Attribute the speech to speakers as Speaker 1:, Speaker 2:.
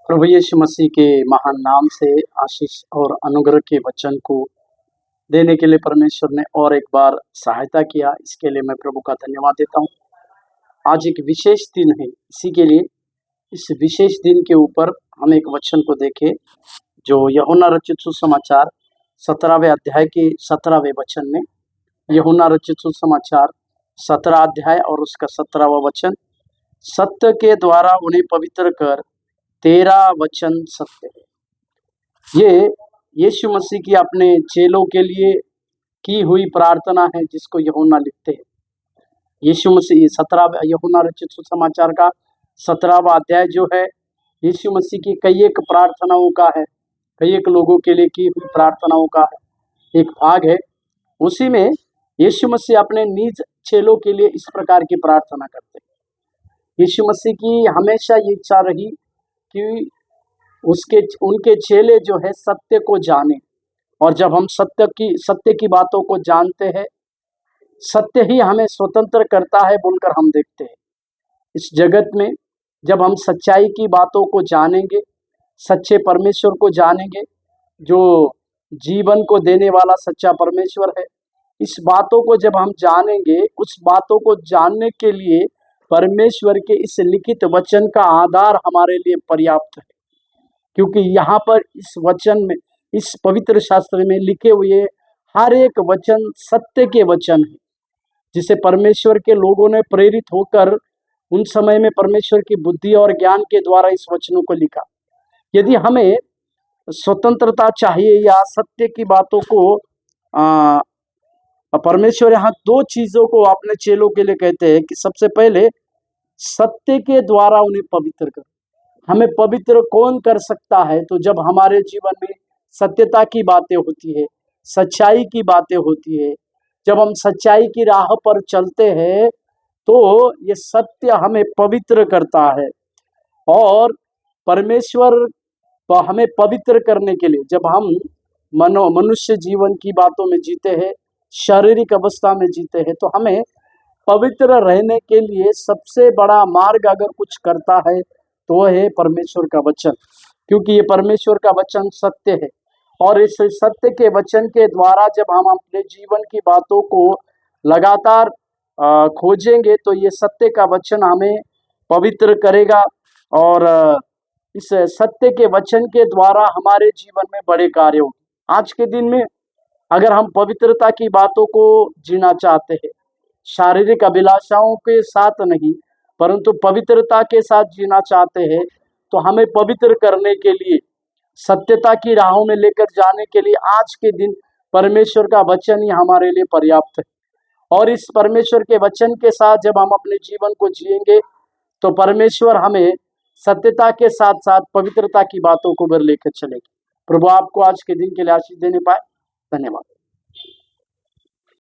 Speaker 1: प्रभु यीशु मसीह के महान नाम से आशीष और अनुग्रह के वचन को देने के लिए परमेश्वर ने और एक बार सहायता किया। इसके लिए मैं प्रभु का धन्यवाद देता हूँ। आज एक विशेष दिन है, इसी के लिए इस विशेष दिन के ऊपर हम एक वचन को देखें जो यूहन्ना रचित सुसमाचार 17वें अध्याय के 17वें वचन में। यूहन्ना रचित सुसमाचार 17 अध्याय और उसका 17वां वचन। सत्य के द्वारा उन्हें पवित्र कर, तेरा वचन सत्य है। ये यीशु मसीह की अपने चेलों के लिए की हुई प्रार्थना है, जिसको यूहन्ना लिखते हैं। यीशु मसीह 17 यूहन्ना रचित सुसमाचार का 17वां अध्याय जो है, यीशु मसीह की कई एक प्रार्थनाओं का है, कई एक लोगों के लिए की हुई प्रार्थनाओं का है एक भाग है। उसी में यीशु मसीह अपने निज चेलों के लिए इस प्रकार की प्रार्थना करते हैं। यीशु मसीह की हमेशा ये इच्छा रही कि उनके चेले जो है सत्य को जाने, और जब हम सत्य की बातों को जानते हैं, सत्य ही हमें स्वतंत्र करता है बोलकर हम देखते हैं। इस जगत में जब हम सच्चाई की बातों को जानेंगे, सच्चे परमेश्वर को जानेंगे, जो जीवन को देने वाला सच्चा परमेश्वर है, इस बातों को जब हम जानेंगे, उस बातों को जानने के लिए परमेश्वर के इस लिखित वचन का आधार हमारे लिए पर्याप्त है। क्योंकि यहाँ पर इस वचन में, इस पवित्र शास्त्र में लिखे हुए हर एक वचन सत्य के वचन है, जिसे परमेश्वर के लोगों ने प्रेरित होकर उन समय में परमेश्वर की बुद्धि और ज्ञान के द्वारा इस वचनों को लिखा। यदि हमें स्वतंत्रता चाहिए या सत्य की बातों को परमेश्वर यहाँ दो चीजों को अपने चेलों के लिए कहते हैं कि सबसे पहले सत्य के द्वारा उन्हें पवित्र कर। हमें पवित्र कौन कर सकता है? तो जब हमारे जीवन में सत्यता की बातें होती है, सच्चाई की बातें होती है, जब हम सच्चाई की राह पर चलते हैं, तो ये सत्य हमें पवित्र करता है। और परमेश्वर हमें पवित्र करने के लिए, जब हम मनुष्य जीवन की बातों में जीते हैं, शारीरिक अवस्था में जीते हैं, तो हमें पवित्र रहने के लिए सबसे बड़ा मार्ग अगर कुछ करता है तो वह है परमेश्वर का वचन। क्योंकि ये परमेश्वर का वचन सत्य है, और इस सत्य के वचन के द्वारा जब हम अपने जीवन की बातों को लगातार खोजेंगे, तो ये सत्य का वचन हमें पवित्र करेगा। और इस सत्य के वचन के द्वारा हमारे जीवन में बड़े कार्य होंगे। आज के दिन में अगर हम पवित्रता की बातों को जीना चाहते हैं, शारीरिक अभिलाषाओं के साथ नहीं परंतु पवित्रता के साथ जीना चाहते हैं, तो हमें पवित्र करने के लिए, सत्यता की राहों में लेकर जाने के लिए आज के दिन परमेश्वर का वचन ही हमारे लिए पर्याप्त है। और इस परमेश्वर के वचन के साथ जब हम अपने जीवन को जिएंगे, तो परमेश्वर हमें सत्यता के साथ साथ पवित्रता की बातों को लेकर चलेगी। प्रभु आपको आज के दिन के लिए आशीष देने पाए। धन्यवाद।